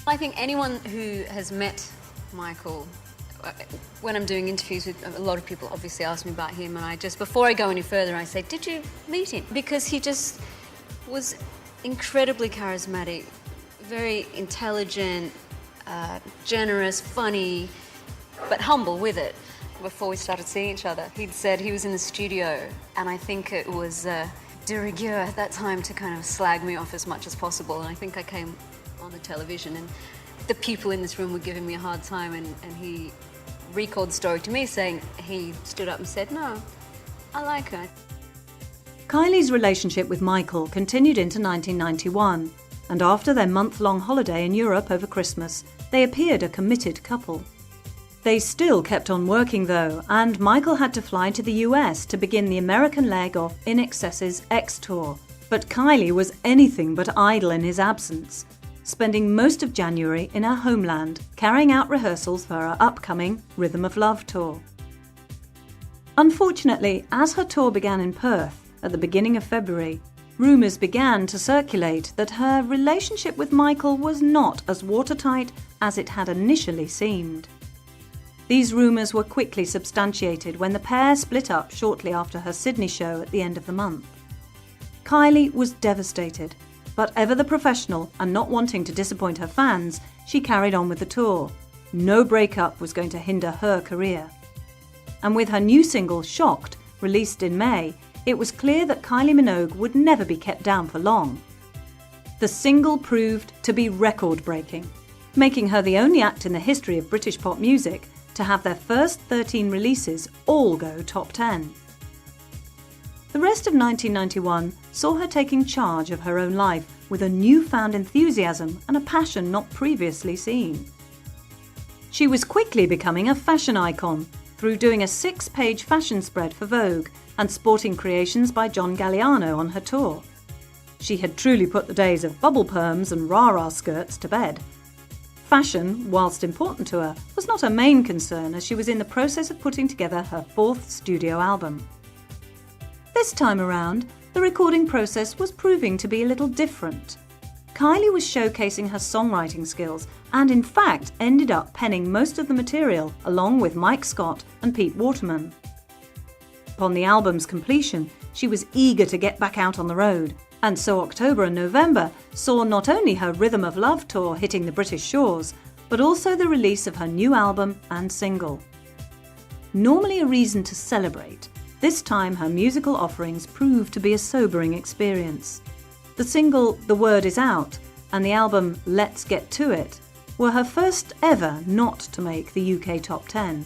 I think anyone who has met Michael, when I'm doing interviews with a lot of people, obviously ask me about him, and before I go any further, I say, did you meet him? Because he just was incredibly charismatic, very intelligent, generous, funny, but humble with it. Before we started seeing each other, he'd said he was in the studio, and I think it was de rigueur at that time to kind of slag me off as much as possible, and I think I came on the television and the people in this room were giving me a hard time, and he recalled the story to me saying he stood up and said, no, I like her. Kylie's relationship with Michael continued into 1991, and after their month-long holiday in Europe over Christmas, they appeared a committed couple. They still kept on working though, and Michael had to fly to the US to begin the American leg of INXS's X Tour. But Kylie was anything but idle in his absence, spending most of January in her homeland, carrying out rehearsals for her upcoming Rhythm of Love tour. Unfortunately, as her tour began in Perth at the beginning of February, rumours began to circulate that her relationship with Michael was not as watertight as it had initially seemed. These rumours were quickly substantiated when the pair split up shortly after her Sydney show at the end of the month. Kylie was devastated, but ever the professional and not wanting to disappoint her fans, she carried on with the tour. No breakup was going to hinder her career. And with her new single, Shocked, released in May, it was clear that Kylie Minogue would never be kept down for long. The single proved to be record-breaking, making her the only act in the history of British pop music to have their first 13 releases all go top 10. The rest of 1991 saw her taking charge of her own life with a newfound enthusiasm and a passion not previously seen. She was quickly becoming a fashion icon through doing a 6-page fashion spread for Vogue and sporting creations by John Galliano on her tour. She had truly put the days of bubble perms and rah-rah skirts to bed. Fashion, whilst important to her, was not her main concern as she was in the process of putting together her 4th studio album. This time around, the recording process was proving to be a little different. Kylie was showcasing her songwriting skills and in fact ended up penning most of the material along with Mike Scott and Pete Waterman. Upon the album's completion, she was eager to get back out on the road, and so October and November saw not only her Rhythm of Love tour hitting the British shores, but also the release of her new album and single. Normally a reason to celebrate, this time her musical offerings proved to be a sobering experience. The single The Word Is Out and the album Let's Get To It were her first ever not to make the UK top 10.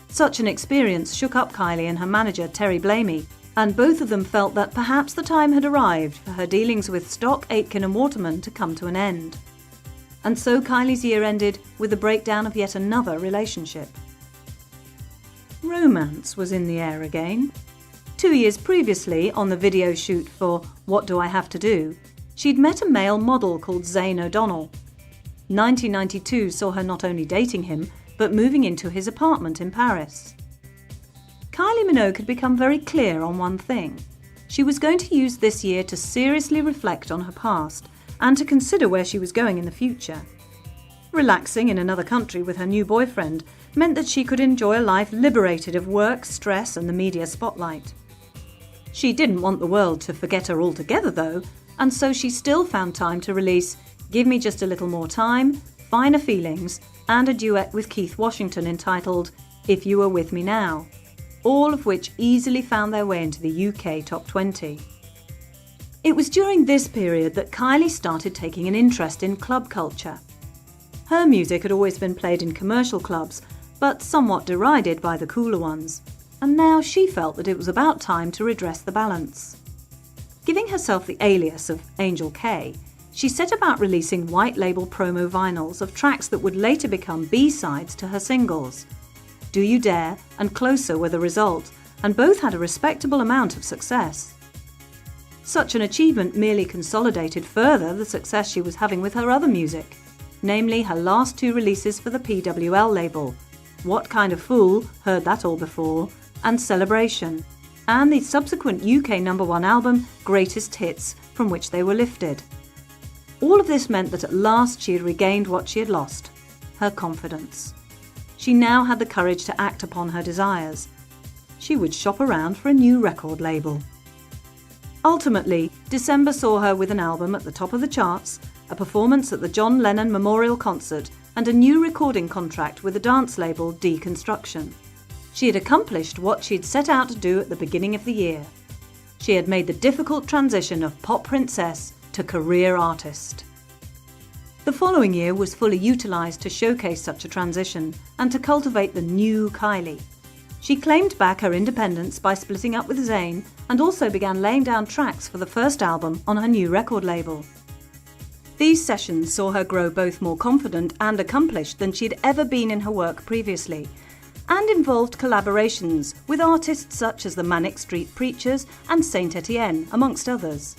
Such an experience shook up Kylie and her manager Terry Blamey, and both of them felt that perhaps the time had arrived for her dealings with Stock, Aitken and Waterman to come to an end. And so Kylie's year ended with the breakdown of yet another relationship. Romance was in the air again. 2 years previously, on the video shoot for What Do I Have to Do, she'd met a male model called Zane O'Donnell. 1992 saw her not only dating him, but moving into his apartment in Paris. Kylie Minogue had become very clear on one thing. She was going to use this year to seriously reflect on her past and to consider where she was going in the future. Relaxing in another country with her new boyfriend meant that she could enjoy a life liberated of work, stress and the media spotlight. She didn't want the world to forget her altogether though, and so she still found time to release Give Me Just a Little More Time, Finer Feelings and a duet with Keith Washington entitled If You Were With Me Now, all of which easily found their way into the UK top 20. It was during this period that Kylie started taking an interest in club culture. Her music had always been played in commercial clubs, but somewhat derided by the cooler ones, and now she felt that it was about time to redress the balance. Giving herself the alias of Angel K, she set about releasing white label promo vinyls of tracks that would later become B-sides to her singles. Do You Dare and Closer were the result, and both had a respectable amount of success. Such an achievement merely consolidated further the success she was having with her other music, namely her last 2 releases for the PWL label, What Kind of Fool, Heard That All Before, and Celebration, and the subsequent UK #1 album, Greatest Hits, from which they were lifted. All of this meant that at last she had regained what she had lost, her confidence. She now had the courage to act upon her desires. She would shop around for a new record label. Ultimately, December saw her with an album at the top of the charts, a performance at the John Lennon Memorial Concert, and a new recording contract with the dance label Deconstruction. She had accomplished what she had set out to do at the beginning of the year. She had made the difficult transition of pop princess to career artist. The following year was fully utilised to showcase such a transition and to cultivate the new Kylie. She claimed back her independence by splitting up with Zayn and also began laying down tracks for the first album on her new record label. These sessions saw her grow both more confident and accomplished than she had ever been in her work previously, and involved collaborations with artists such as the Manic Street Preachers and Saint Etienne, amongst others.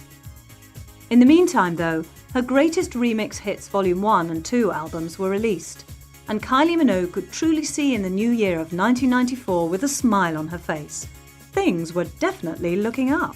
In the meantime, though, her Greatest Remix Hits Volume 1 and 2 albums were released, and Kylie Minogue could truly see in the new year of 1994 with a smile on her face. Things were definitely looking up.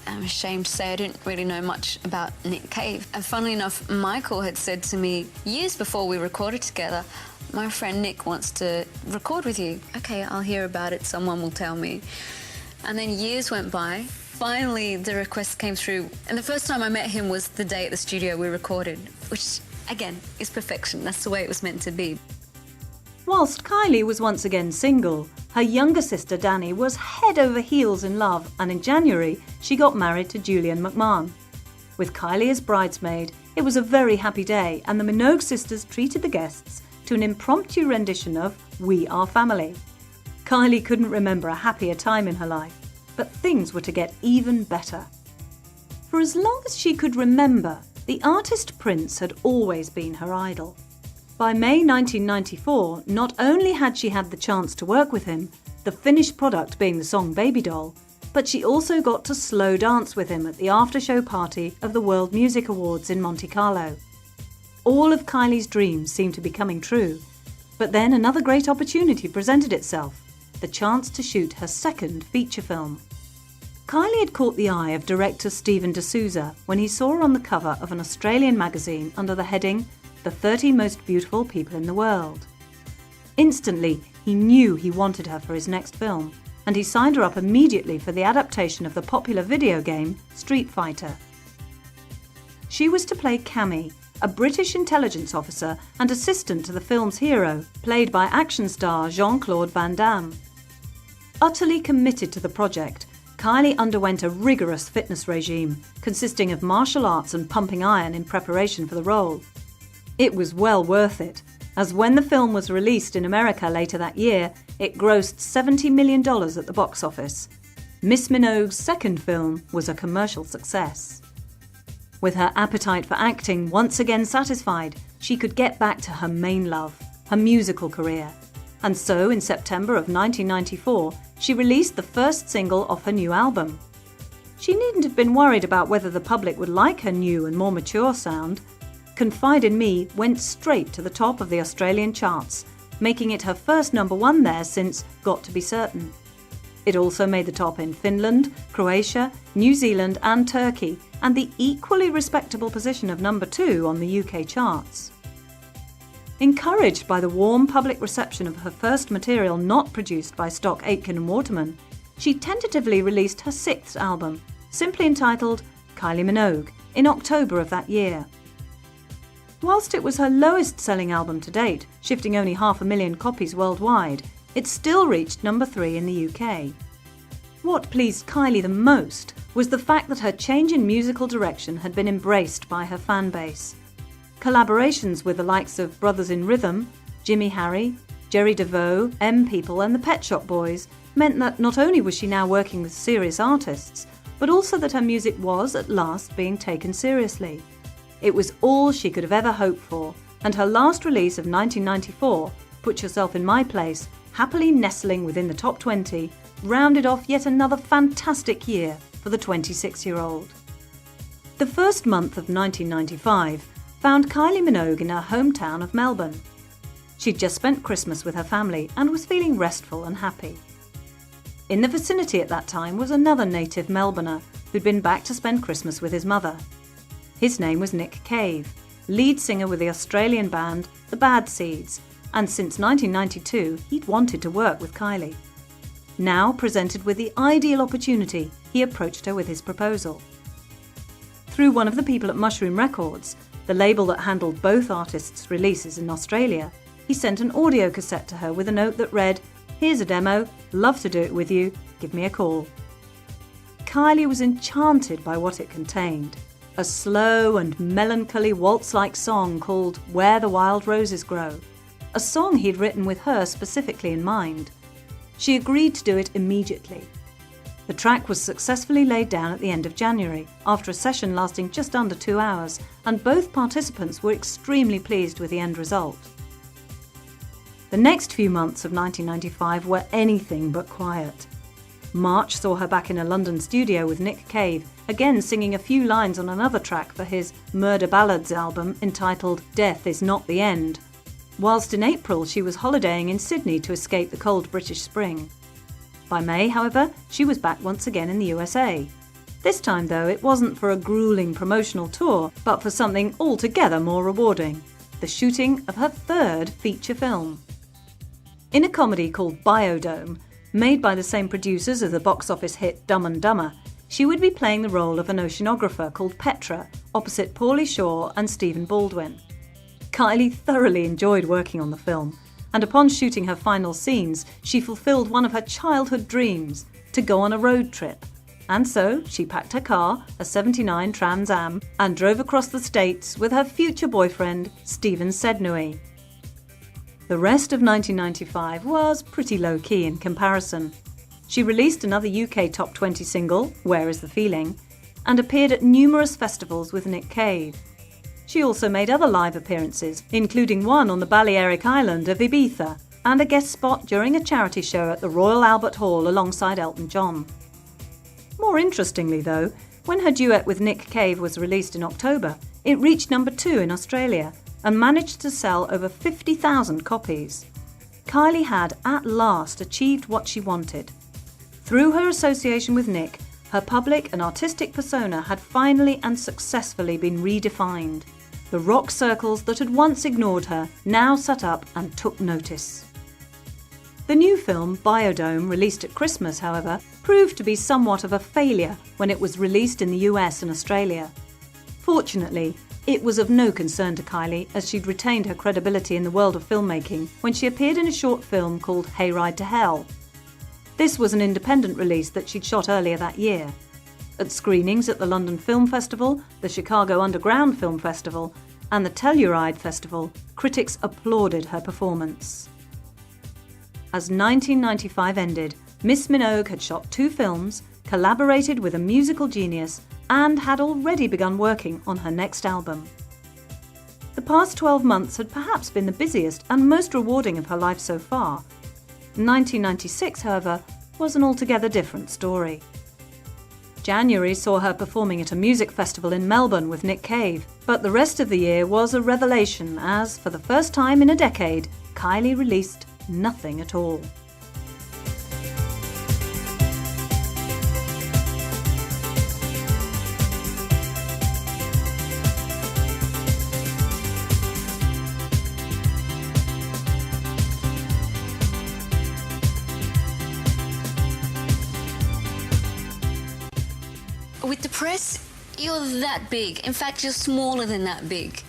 I'm ashamed to say I didn't really know much about Nick Cave. And funnily enough, Michael had said to me years before we recorded together, my friend Nick wants to record with you. Okay, I'll hear about it, someone will tell me. And then years went by. Finally, the request came through. And the first time I met him was the day at the studio we recorded, which, again, is perfection. That's the way it was meant to be. Whilst Kylie was once again single, her younger sister Danny was head over heels in love, and in January she got married to Julian McMahon. With Kylie as bridesmaid, it was a very happy day, and the Minogue sisters treated the guests to an impromptu rendition of We Are Family. Kylie couldn't remember a happier time in her life, but things were to get even better. For as long as she could remember, the artist Prince had always been her idol. By May 1994, not only had she had the chance to work with him, the finished product being the song Baby Doll, but she also got to slow dance with him at the after-show party of the World Music Awards in Monte Carlo. All of Kylie's dreams seemed to be coming true, but then another great opportunity presented itself, the chance to shoot her second feature film. Kylie had caught the eye of director Stephen D'Souza when he saw her on the cover of an Australian magazine under the heading The 30 Most Beautiful People in the World. Instantly, he knew he wanted her for his next film, and he signed her up immediately for the adaptation of the popular video game Street Fighter. She was to play Cammy, a British intelligence officer and assistant to the film's hero, played by action star Jean-Claude Van Damme. Utterly committed to the project, Kylie underwent a rigorous fitness regime, consisting of martial arts and pumping iron in preparation for the role. It was well worth it, as when the film was released in America later that year, it grossed $70 million at the box office. Miss Minogue's second film was a commercial success. With her appetite for acting once again satisfied, she could get back to her main love, her musical career. And so, in September of 1994, she released the first single off her new album. She needn't have been worried about whether the public would like her new and more mature sound. Confide in Me went straight to the top of the Australian charts, making it her first #1 there since Got to Be Certain. It also made the top in Finland, Croatia, New Zealand and Turkey, and the equally respectable position of #2 on the UK charts. Encouraged by the warm public reception of her first material not produced by Stock Aitken and Waterman, she tentatively released her sixth album, simply entitled Kylie Minogue, in October of that year. Whilst it was her lowest-selling album to date, shifting only 500,000 copies worldwide, it still reached #3 in the UK. What pleased Kylie the most was the fact that her change in musical direction had been embraced by her fan base. Collaborations with the likes of Brothers in Rhythm, Jimmy Harry, Jerry DeVoe, M People and the Pet Shop Boys meant that not only was she now working with serious artists, but also that her music was, at last, being taken seriously. It was all she could have ever hoped for, and her last release of 1994, Put Yourself in My Place, happily nestling within the top 20, rounded off yet another fantastic year for the 26-year-old. The first month of 1995 found Kylie Minogue in her hometown of Melbourne. She'd just spent Christmas with her family and was feeling restful and happy. In the vicinity at that time was another native Melbourner who'd been back to spend Christmas with his mother. His name was Nick Cave, lead singer with the Australian band The Bad Seeds, and since 1992 he'd wanted to work with Kylie. Now presented with the ideal opportunity, he approached her with his proposal. Through one of the people at Mushroom Records, the label that handled both artists' releases in Australia, he sent an audio cassette to her with a note that read, "Here's a demo, love to do it with you, give me a call." Kylie was enchanted by what it contained, a slow and melancholy waltz-like song called Where the Wild Roses Grow, a song he'd written with her specifically in mind. She agreed to do it immediately. The track was successfully laid down at the end of January, after a session lasting just under 2 hours, and both participants were extremely pleased with the end result. The next few months of 1995 were anything but quiet. March saw her back in a London studio with Nick Cave, again singing a few lines on another track for his Murder Ballads album entitled Death Is Not the End, whilst in April she was holidaying in Sydney to escape the cold British spring. By May, however, she was back once again in the USA. This time, though, it wasn't for a gruelling promotional tour, but for something altogether more rewarding, the shooting of her third feature film. In a comedy called Biodome, made by the same producers as the box office hit Dumb and Dumber, she would be playing the role of an oceanographer called Petra, opposite Pauly Shore and Stephen Baldwin. Kylie thoroughly enjoyed working on the film, and upon shooting her final scenes, she fulfilled one of her childhood dreams, to go on a road trip. And so she packed her car, a '79 Trans Am, and drove across the States with her future boyfriend, Stephen Sednui. The rest of 1995 was pretty low-key in comparison. She released another UK top 20 single, Where Is the Feeling, and appeared at numerous festivals with Nick Cave. She also made other live appearances, including one on the Balearic island of Ibiza, and a guest spot during a charity show at the Royal Albert Hall alongside Elton John. More interestingly though, when her duet with Nick Cave was released in October, it reached number 2 in Australia and managed to sell over 50,000 copies. Kylie had at last achieved what she wanted. Through her association with Nick, her public and artistic persona had finally and successfully been redefined. The rock circles that had once ignored her now sat up and took notice. The new film, Biodome, released at Christmas, however, proved to be somewhat of a failure when it was released in the US and Australia. Fortunately, it was of no concern to Kylie, as she'd retained her credibility in the world of filmmaking when she appeared in a short film called Hayride to Hell. This was an independent release that she'd shot earlier that year. At screenings at the London Film Festival, the Chicago Underground Film Festival, and the Telluride Festival, critics applauded her performance. As 1995 ended, Miss Minogue had shot 2 films, collaborated with a musical genius, and had already begun working on her next album. The past 12 months had perhaps been the busiest and most rewarding of her life so far. 1996, however, was an altogether different story. January saw her performing at a music festival in Melbourne with Nick Cave, but the rest of the year was a revelation as, for the first time in a decade, Kylie released nothing at all. With the press, you're that big. In fact, you're smaller than that big.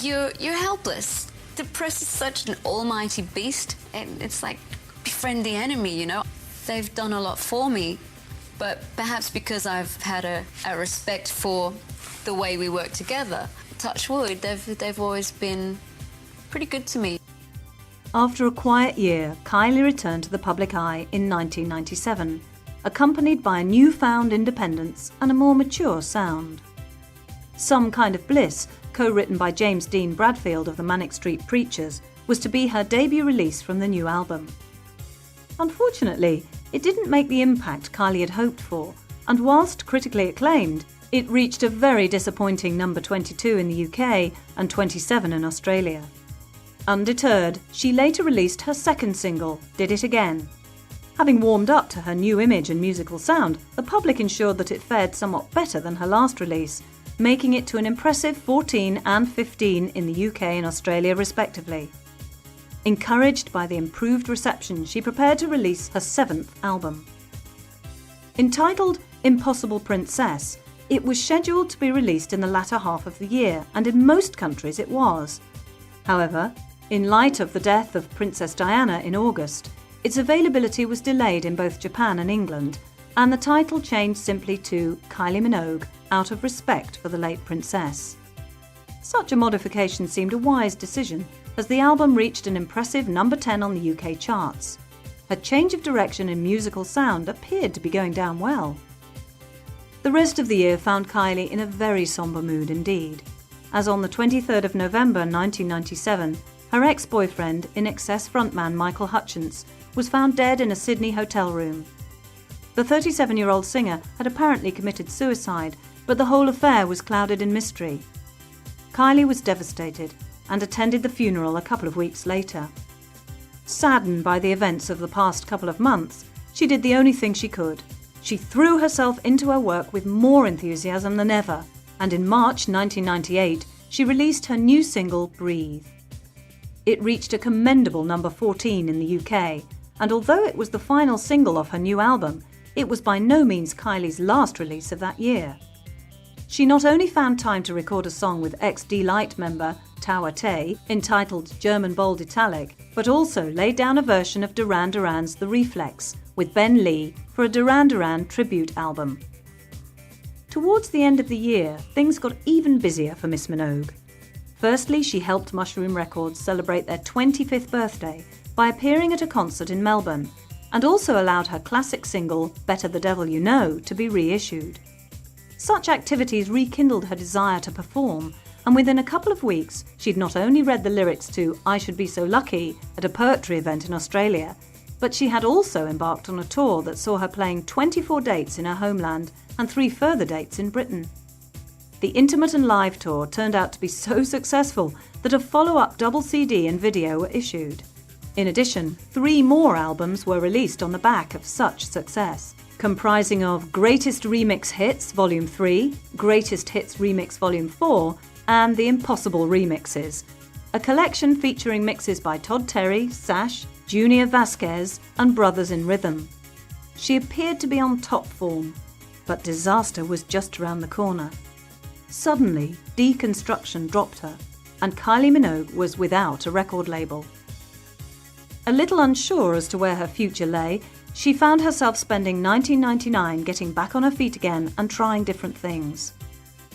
You're helpless. The press is such an almighty beast, and it's like befriend the enemy, you know. They've done a lot for me, but perhaps because I've had a respect for the way we work together, touch wood, they've always been pretty good to me. After a quiet year, Kylie returned to the public eye in 1997, accompanied by a newfound independence and a more mature sound. Some Kind of Bliss, co-written by James Dean Bradfield of the Manic Street Preachers, was to be her debut release from the new album. Unfortunately, it didn't make the impact Kylie had hoped for, and whilst critically acclaimed, it reached a very disappointing number 22 in the UK and 27 in Australia. Undeterred, she later released her second single, Did It Again. Having warmed up to her new image and musical sound, the public ensured that it fared somewhat better than her last release, making it to an impressive 14 and 15 in the UK and Australia respectively. Encouraged by the improved reception, she prepared to release her seventh album. Entitled Impossible Princess, it was scheduled to be released in the latter half of the year, and in most countries it was. However, in light of the death of Princess Diana in August, its availability was delayed in both Japan and England, and the title changed simply to Kylie Minogue out of respect for the late princess. Such a modification seemed a wise decision, as the album reached an impressive number 10 on the UK charts. Her change of direction in musical sound appeared to be going down well. The rest of the year found Kylie in a very sombre mood indeed, as on the 23rd of November 1997, her ex-boyfriend, INXS frontman Michael Hutchence, was found dead in a Sydney hotel room. The 37-year-old singer had apparently committed suicide, but the whole affair was clouded in mystery. Kylie was devastated and attended the funeral a couple of weeks later. Saddened by the events of the past couple of months, she did the only thing she could. She threw herself into her work with more enthusiasm than ever, and in March 1998, she released her new single, Breathe. It reached a commendable number 14 in the UK, and although it was the final single of her new album, it was by no means Kylie's last release of that year. She not only found time to record a song with ex-D-Light member Tawa Tay, entitled German Bold Italic, but also laid down a version of Duran Duran's The Reflex with Ben Lee for a Duran Duran tribute album. Towards the end of the year, things got even busier for Miss Minogue. Firstly, she helped Mushroom Records celebrate their 25th birthday by appearing at a concert in Melbourne, and also allowed her classic single, Better the Devil You Know, to be reissued. Such activities rekindled her desire to perform, and within a couple of weeks, she'd not only read the lyrics to I Should Be So Lucky at a poetry event in Australia, but she had also embarked on a tour that saw her playing 24 dates in her homeland and 3 further dates in Britain. The intimate and live tour turned out to be so successful that a follow-up double CD and video were issued. In addition, 3 more albums were released on the back of such success, comprising of Greatest Remix Hits Volume 3, Greatest Hits Remix Volume 4, and The Impossible Remixes, a collection featuring mixes by Todd Terry, Sash, Junior Vasquez, and Brothers in Rhythm. She appeared to be on top form, but disaster was just around the corner. Suddenly, deconstruction dropped her, and Kylie Minogue was without a record label. A little unsure as to where her future lay, she found herself spending 1999 getting back on her feet again and trying different things.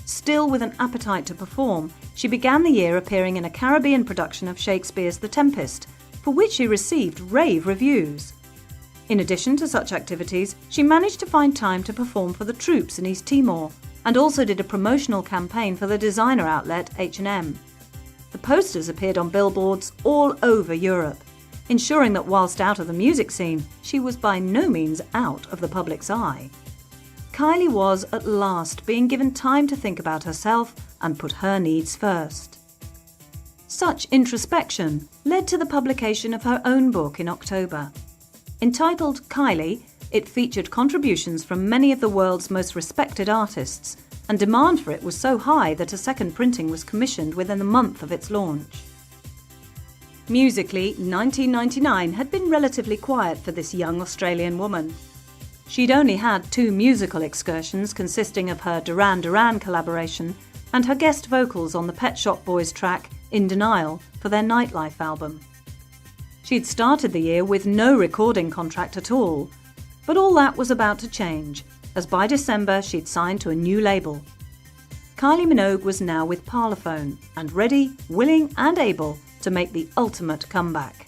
Still with an appetite to perform, she began the year appearing in a Caribbean production of Shakespeare's The Tempest, for which she received rave reviews. In addition to such activities, she managed to find time to perform for the troops in East Timor, and also did a promotional campaign for the designer outlet H&M. The posters appeared on billboards all over Europe, ensuring that whilst out of the music scene, she was by no means out of the public's eye. Kylie was, at last, being given time to think about herself and put her needs first. Such introspection led to the publication of her own book in October. Entitled Kylie, it featured contributions from many of the world's most respected artists, and demand for it was so high that a second printing was commissioned within a month of its launch. Musically, 1999 had been relatively quiet for this young Australian woman. She'd only had 2 musical excursions consisting of her Duran Duran collaboration and her guest vocals on the Pet Shop Boys track In Denial for their Nightlife album. She'd started the year with no recording contract at all, but all that was about to change, as by December she'd signed to a new label. Kylie Minogue was now with Parlophone and ready, willing and able to make the ultimate comeback.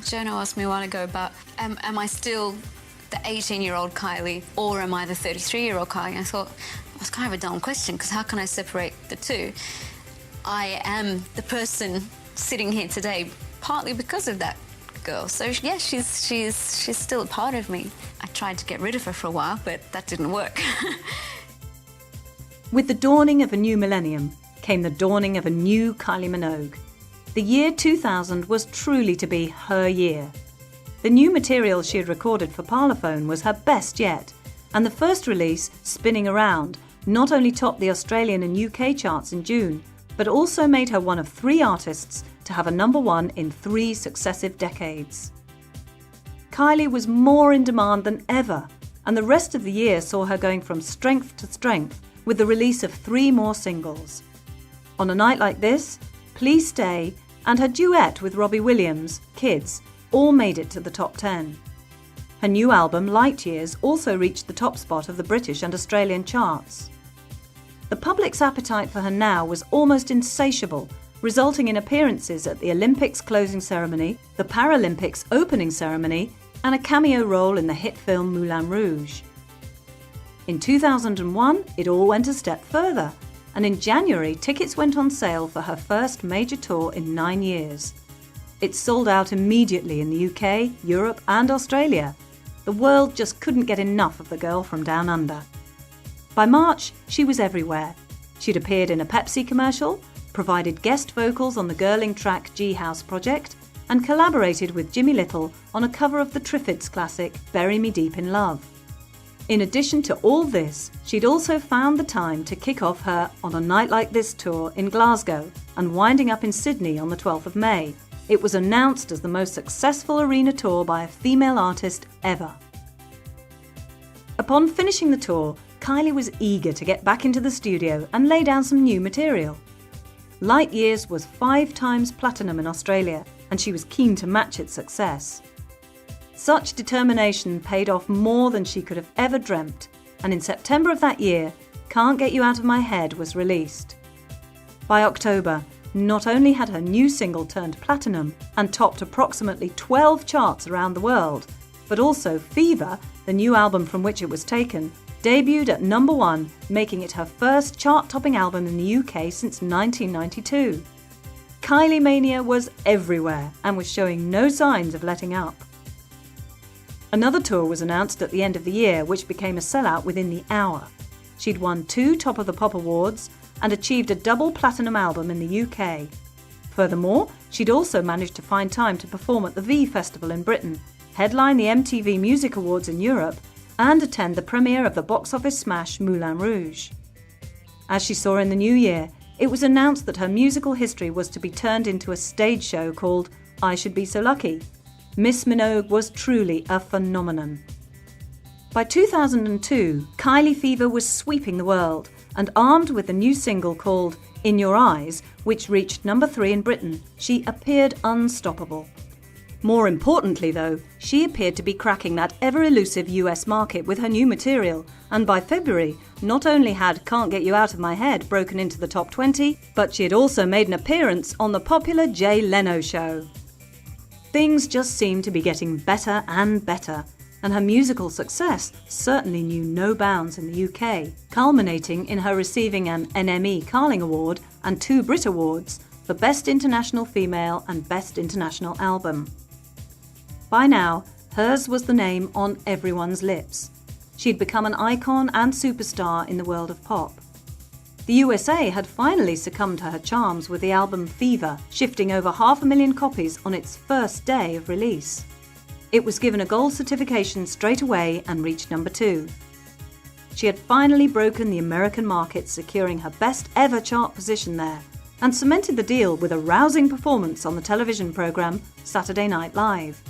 Jono asked me a while ago about, am I still the 18-year-old Kylie or am I the 33-year-old Kylie? And I thought, that's kind of a dumb question, because how can I separate the two? I am the person sitting here today partly because of that girl. So yeah, she's still a part of me. I tried to get rid of her for a while, but that didn't work. With the dawning of a new millennium came the dawning of a new Kylie Minogue. The year 2000 was truly to be her year. The new material she had recorded for Parlophone was her best yet, and the first release, Spinning Around, not only topped the Australian and UK charts in June, but also made her one of 3 artists to have a #1 in 3 successive decades. Kylie was more in demand than ever, and the rest of the year saw her going from strength to strength with the release of 3 more singles. On a Night Like This, Please Stay, and her duet with Robbie Williams, Kids, all made it to the top 10. Her new album, Light Years, also reached the top spot of the British and Australian charts. The public's appetite for her now was almost insatiable, resulting in appearances at the Olympics closing ceremony, the Paralympics opening ceremony, and a cameo role in the hit film Moulin Rouge. In 2001, it all went a step further, and in January, tickets went on sale for her first major tour in 9 years. It sold out immediately in the UK, Europe, and Australia. The world just couldn't get enough of the girl from down under. By March, she was everywhere. She'd appeared in a Pepsi commercial, provided guest vocals on the girling track G House Project, and collaborated with Jimmy Little on a cover of the Triffids classic Bury Me Deep in Love. In addition to all this, she'd also found the time to kick off her On a Night Like This tour in Glasgow and winding up in Sydney on the 12th of May. It was announced as the most successful arena tour by a female artist ever. Upon finishing the tour, Kylie was eager to get back into the studio and lay down some new material. Light Years was 5 times platinum in Australia, and she was keen to match its success. Such determination paid off more than she could have ever dreamt, and in September of that year, Can't Get You Out of My Head was released. By October, not only had her new single turned platinum and topped approximately 12 charts around the world, but also Fever, the new album from which it was taken, debuted at #1, making it her first chart-topping album in the UK since 1992. Kylie Mania was everywhere and was showing no signs of letting up. Another tour was announced at the end of the year, which became a sellout within the hour. She'd won 2 Top of the Pop awards and achieved a double platinum album in the UK. Furthermore, she'd also managed to find time to perform at the V Festival in Britain, headline the MTV Music Awards in Europe, and attend the premiere of the box office smash Moulin Rouge. As she saw in the new year, it was announced that her musical history was to be turned into a stage show called I Should Be So Lucky. Miss Minogue was truly a phenomenon. By 2002, Kylie Fever was sweeping the world, and armed with a new single called In Your Eyes, which reached #3 in Britain, she appeared unstoppable. More importantly though, she appeared to be cracking that ever-elusive US market with her new material, and by February, not only had Can't Get You Out of My Head broken into the top 20, but she had also made an appearance on the popular Jay Leno show. Things just seemed to be getting better and better, and her musical success certainly knew no bounds in the UK, culminating in her receiving an NME Carling Award and 2 Brit Awards for Best International Female and Best International Album. By now, hers was the name on everyone's lips. She'd become an icon and superstar in the world of pop. The USA had finally succumbed to her charms with the album Fever, shifting over 500,000 copies on its first day of release. It was given a gold certification straight away and reached #2. She had finally broken the American market, securing her best ever chart position there, and cemented the deal with a rousing performance on the television programme Saturday Night Live.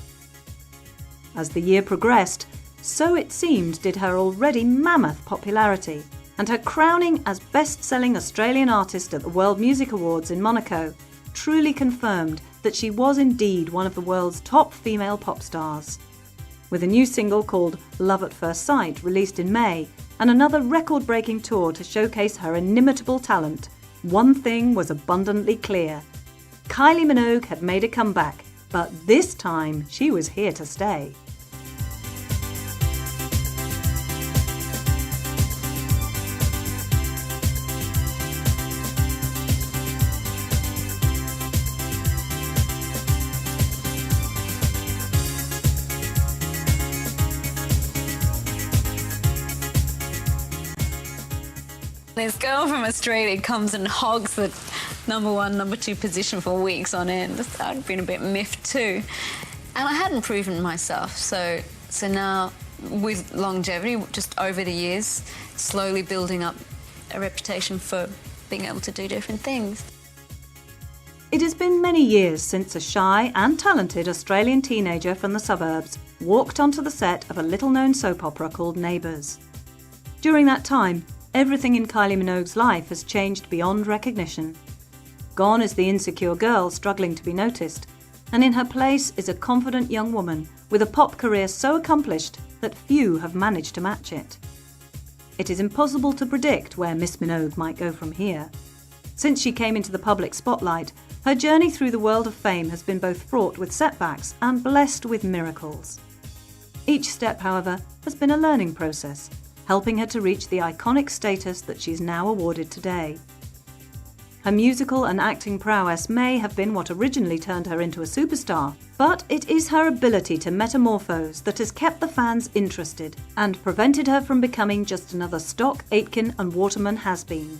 As the year progressed, so it seemed did her already mammoth popularity, and her crowning as best-selling Australian artist at the World Music Awards in Monaco truly confirmed that she was indeed one of the world's top female pop stars. With a new single called Love at First Sight released in May, and another record-breaking tour to showcase her inimitable talent, one thing was abundantly clear. Kylie Minogue had made a comeback, But this time, she was here to stay. This girl from Australia comes and hogs the number 1, number 2 position for weeks on end. I'd been a bit miffed too. And I hadn't proven myself, so now with longevity, just over the years, slowly building up a reputation for being able to do different things. It has been many years since a shy and talented Australian teenager from the suburbs walked onto the set of a little-known soap opera called Neighbours. During that time, everything in Kylie Minogue's life has changed beyond recognition. Gone is the insecure girl struggling to be noticed, and in her place is a confident young woman with a pop career so accomplished that few have managed to match it. It is impossible to predict where Miss Minogue might go from here. Since she came into the public spotlight, her journey through the world of fame has been both fraught with setbacks and blessed with miracles. Each step, however, has been a learning process, helping her to reach the iconic status that she's now awarded today. Her musical and acting prowess may have been what originally turned her into a superstar, but it is her ability to metamorphose that has kept the fans interested and prevented her from becoming just another stock Aitken and Waterman has-been.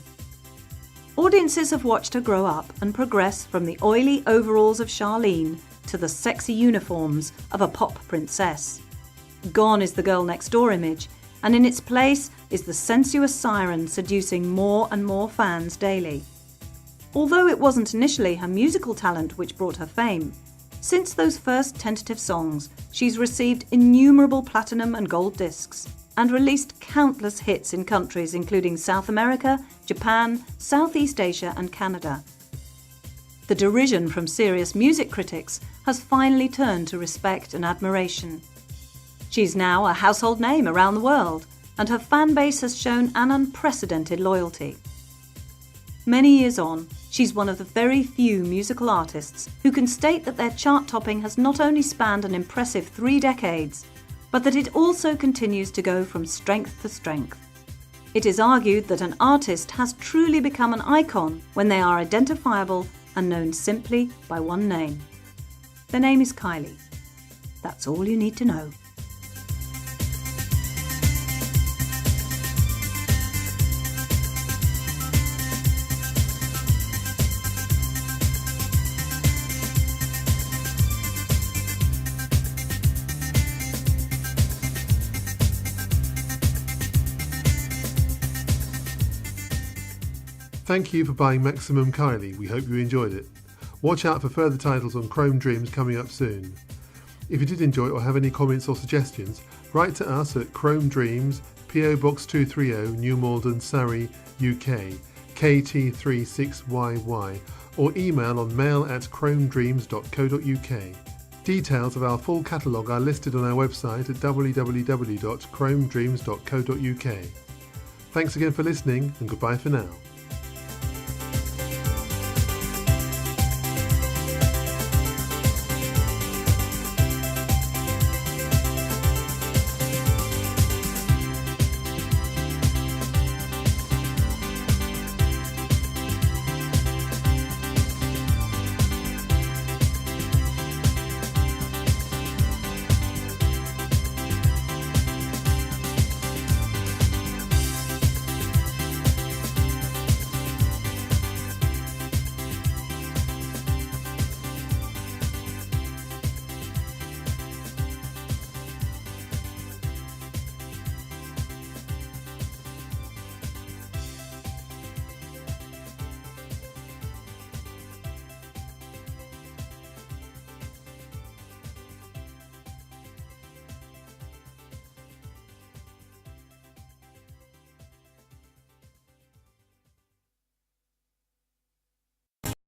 Audiences have watched her grow up and progress from the oily overalls of Charlene to the sexy uniforms of a pop princess. Gone is the girl next door image, and in its place is the sensuous siren seducing more and more fans daily. Although it wasn't initially her musical talent which brought her fame, since those first tentative songs, she's received innumerable platinum and gold discs and released countless hits in countries including South America, Japan, Southeast Asia and Canada. The derision from serious music critics has finally turned to respect and admiration. She's now a household name around the world, and her fan base has shown an unprecedented loyalty. Many years on, she's one of the very few musical artists who can state that their chart topping has not only spanned an impressive 3 decades, but that it also continues to go from strength to strength. It is argued that an artist has truly become an icon when they are identifiable and known simply by one name. Their name is Kylie. That's all you need to know. Thank you for buying Maximum Kylie. We hope you enjoyed it. Watch out for further titles on Chrome Dreams coming up soon. If you did enjoy it or have any comments or suggestions, write to us at Chrome Dreams, PO Box 230, New Malden, Surrey, UK, KT36YY, or email on mail@chromedreams.co.uk. Details of our full catalogue are listed on our website at www.chromedreams.co.uk. Thanks again for listening, and goodbye for now.